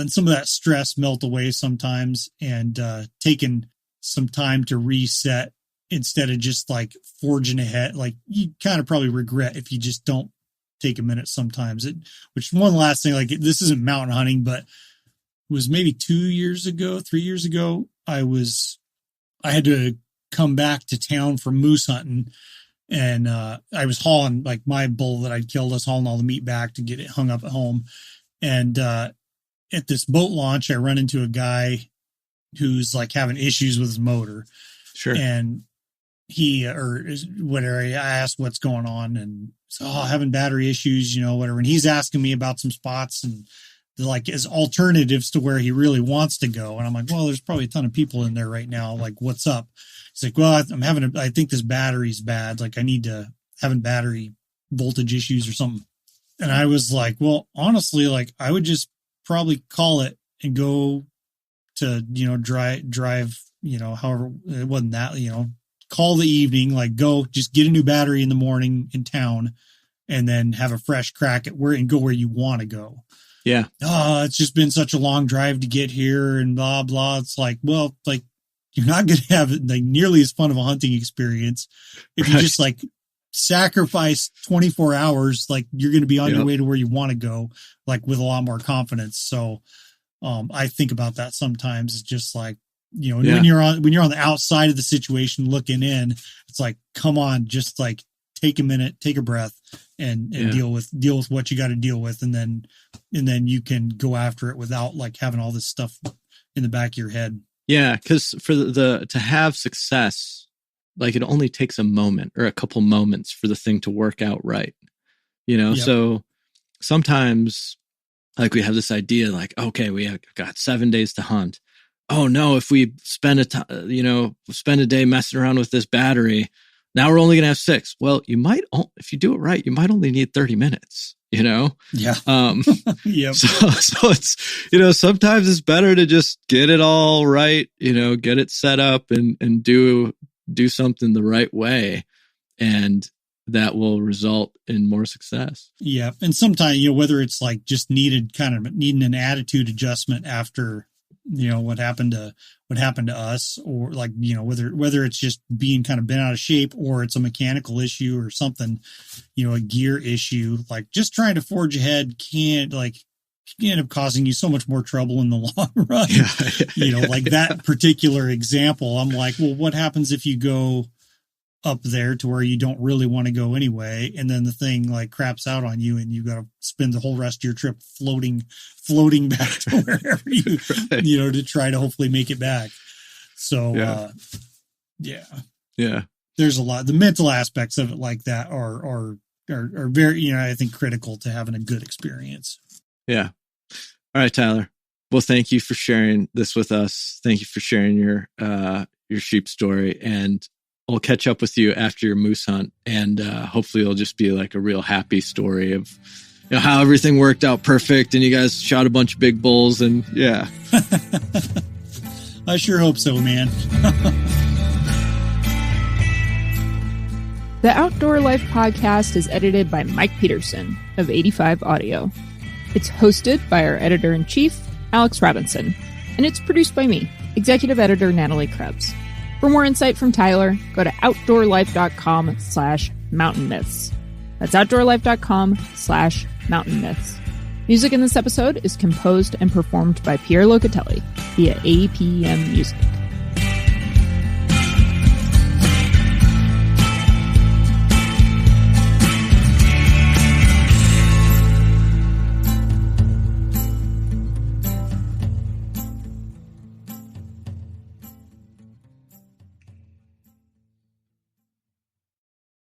some of that stress melt away sometimes, and taking some time to reset, instead of just like forging ahead. Like you kind of probably regret if you just don't take a minute sometimes. Which one last thing, like this isn't mountain hunting, but it was maybe 3 years ago. I had to come back to town for moose hunting, and I was hauling like my bull that I'd killed. I was hauling all the meat back to get it hung up at home. And at this boat launch, I run into a guy who's like having issues with his motor. Sure. And I asked what's going on, and so having battery issues, you know, whatever. And he's asking me about some spots, and like as alternatives to where he really wants to go. And I'm like, well, there's probably a ton of people in there right now. Like, what's up? He's like, well, I think this battery's bad. Like I need to having battery voltage issues or something. And I was like, well, honestly, like I would just probably call it and go to, you know, drive, you know, however, it wasn't that, you know, call the evening, like go just get a new battery in the morning in town, and then have a fresh crack at where you want to go. Yeah. Oh, it's just been such a long drive to get here and blah, blah. It's like, well, like you're not going to have like nearly as fun of a hunting experience if you just like sacrifice 24 hours. Like you're going to be on your way to where you want to go, like with a lot more confidence. So I think about that sometimes. It's just like, you know, when you're on the outside of the situation looking in, it's like, come on, just like take a minute, take a breath, and deal with what you got to deal with. And then you can go after it without like having all this stuff in the back of your head. Yeah. Cause for to have success, like it only takes a moment or a couple moments for the thing to work out right. You know? Yep. So sometimes like we have this idea like, okay, we have got 7 days to hunt. Oh no, if we spend a day messing around with this battery, now we're only going to have 6. Well, if you do it right, you might only need 30 minutes, you know? Yeah. Yep. So it's, you know, sometimes it's better to just get it all right, you know, get it set up and do something the right way. And that will result in more success. Yeah. And sometimes, whether it's like just needing an attitude adjustment after, what happened to us, or like, whether it's just being kind of bent out of shape, or it's a mechanical issue or something, a gear issue, like just trying to forge ahead can end up causing you so much more trouble in the long run. Yeah. Like that particular example, I'm like, well, what happens if you go up there to where you don't really want to go anyway, and then the thing like craps out on you and you got to spend the whole rest of your trip floating back to wherever you Right. to try to hopefully make it back. So Yeah. There's a lot. The mental aspects of it like that are very, I think, critical to having a good experience. Yeah. All right, Tyler. Well, thank you for sharing this with us. Thank you for sharing your sheep story, and I'll catch up with you after your moose hunt, and hopefully it'll just be like a real happy story of how everything worked out perfect and you guys shot a bunch of big bulls, and yeah. I sure hope so, man. The Outdoor Life podcast is edited by Mike Pedersen of 85 Audio. It's hosted by our editor-in-chief, Alex Robinson, and it's produced by me, executive editor Natalie Krebs. For more insight from Tyler, go to outdoorlife.com/mountain myths. That's outdoorlife.com/mountain myths. Music in this episode is composed and performed by Pierre Locatelli via APM Music.